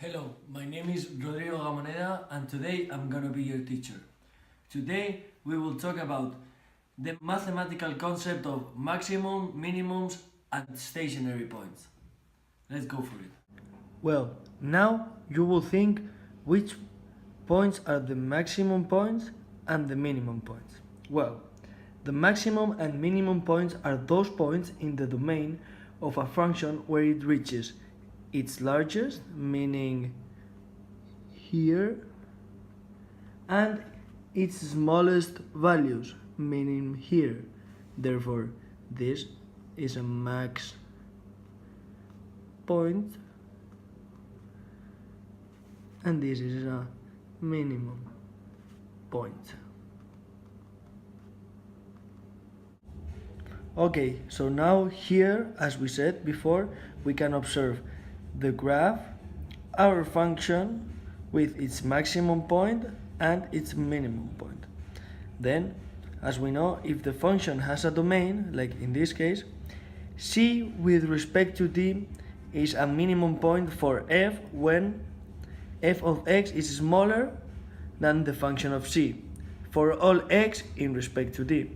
Hello, my name is R.Gamoneda and today I'm gonna be your teacher. Today we will talk about the mathematical concept of maximum, minimums and stationary points. Let's go for it. Well, now you will think which points are the maximum points and the minimum points. Well, the maximum and minimum points are those points in the domain of a function where it reaches its largest, meaning here, and its smallest values, meaning here. Therefore, this is a max point and this is a minimum point. Okay, so now here, as we said before, we can observe the graph, our function with its maximum point and its minimum point. Then, as we know, if the function has a domain, like in this case, c with respect to d is a minimum point for f when f of x is smaller than the function of c for all x in respect to d.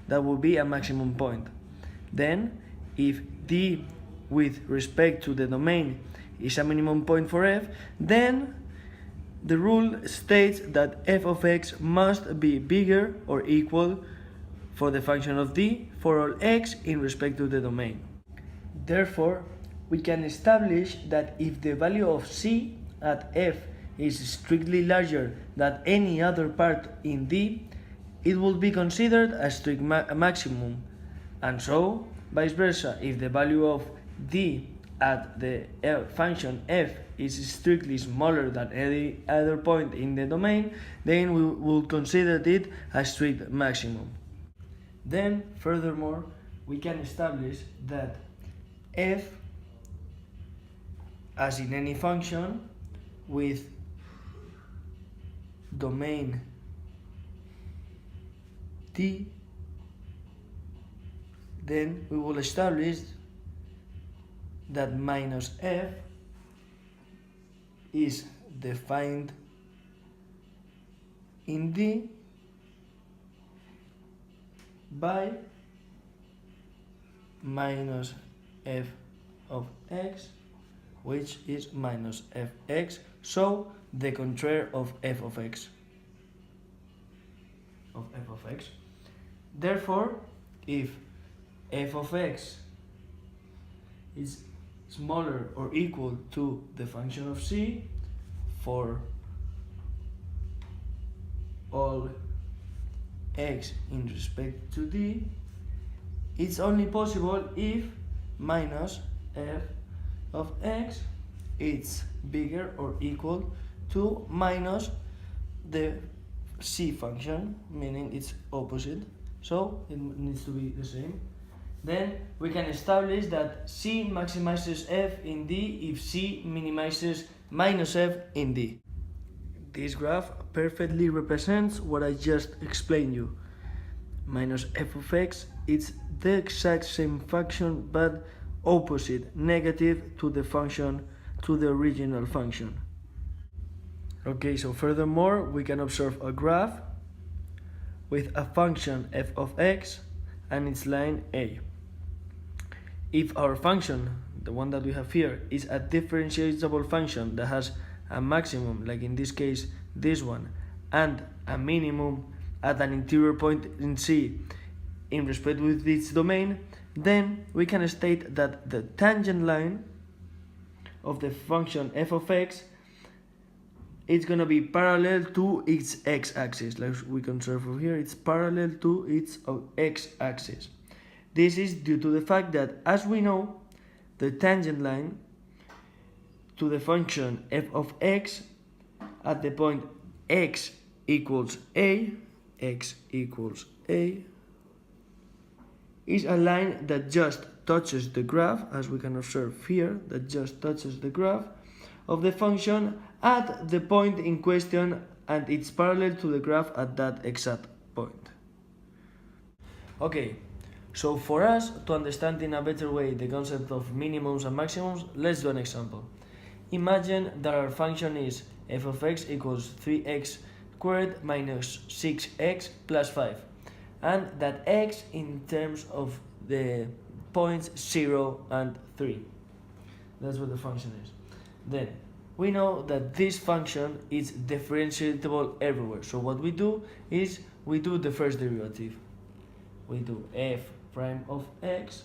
That will be a maximum point. Then, if d with respect to the domain is a minimum point for f, then the rule states that f of x must be bigger or equal for the function of d for all x in respect to the domain. Therefore, we can establish that if the value of c at f is strictly larger than any other part in d, it will be considered a strict maximum, and so vice versa. If the value of d at the function f is strictly smaller than any other point in the domain, then we will consider it a strict maximum. Then, furthermore, we can establish that f, as in any function with domain d, then we will establish that minus f is defined in d by minus f of x, which is minus fx, so the contrary of f of x. Therefore, if f of x is smaller or equal to the function of c for all x in respect to d, it's only possible if minus f of x is bigger or equal to minus the c function, meaning it's opposite, so it needs to be the same. Then we can establish that c maximizes f in d if c minimizes minus f in d. This graph perfectly represents what I just explained you. Minus f of x is the exact same function but opposite, negative to the function, to the original function. Okay, so furthermore, we can observe a graph with a function f of x and its line a. If our function, the one that we have here, is a differentiable function that has a maximum, like in this case this one, and a minimum at an interior point in C in respect with its domain, then we can state that the tangent line of the function f of x is going to be parallel to its x-axis. Like we can observe over here, it's parallel to its x-axis. This is due to the fact that, as we know, the tangent line to the function f of x at the point x equals a is a line that just touches the graph, as we can observe here, that just touches the graph of the function at the point in question, and it's parallel to the graph at that exact point. Okay, so for us to understand in a better way the concept of minimums and maximums, let's do an example. Imagine that our function is f of x equals 3x squared minus 6x plus 5, and that x in terms of the points 0 and 3. That's what the function is. Then we know that this function is differentiable everywhere. So what we do is we do the first derivative. We do f prime of x,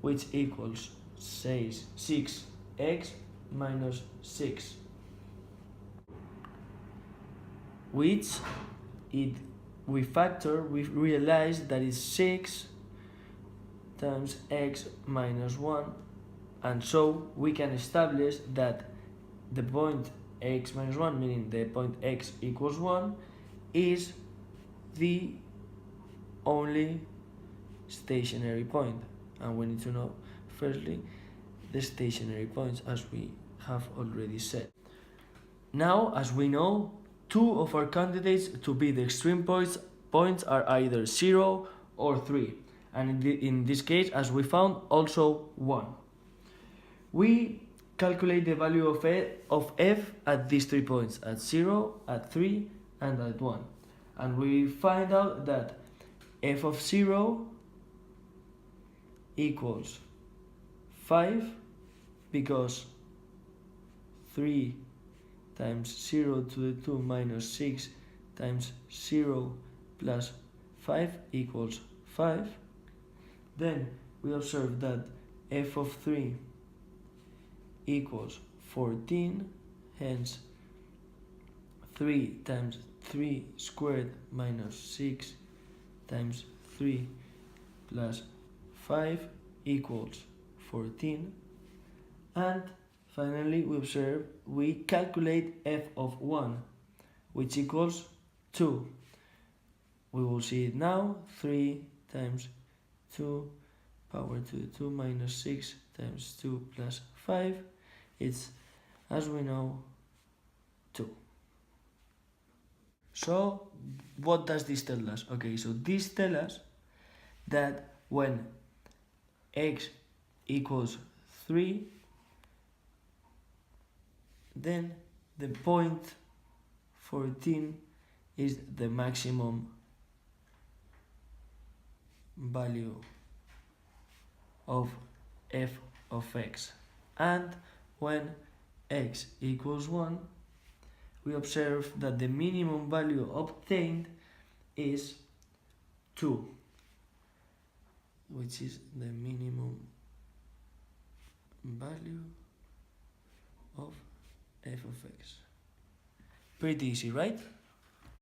which equals 6x minus 6, which we realize that is 6 times x minus 1, and so we can establish that the point x minus 1, meaning the point x equals 1, is the only stationary point. And we need to know firstly the stationary points, as we have already said. Now, as we know, two of our candidates to be the extreme points are either 0 or 3, and in this case, as we found, also 1. We calculate the value of f at these 3 points, at 0, at 3, and at 1. And we find out that f of 0 equals 5, because 3 times 0 to the 2 minus 6 times 0 plus 5 equals 5. Then we observe that f of 3 equals 14, hence 3 times 3 squared minus 6 times 3 plus 5 equals 14. And finally we calculate f of 1, which equals 2. We will see it now. 3 times 2 power to the 2 minus 6 times 2 plus 5. It's, as we know, 2. So what does this tell us? Okay, so this tells us that when x equals 3, then the point 14 is the maximum value of f of x. And when x equals 1, we observe that the minimum value obtained is 2, which is the minimum value of f of x. Pretty easy, right?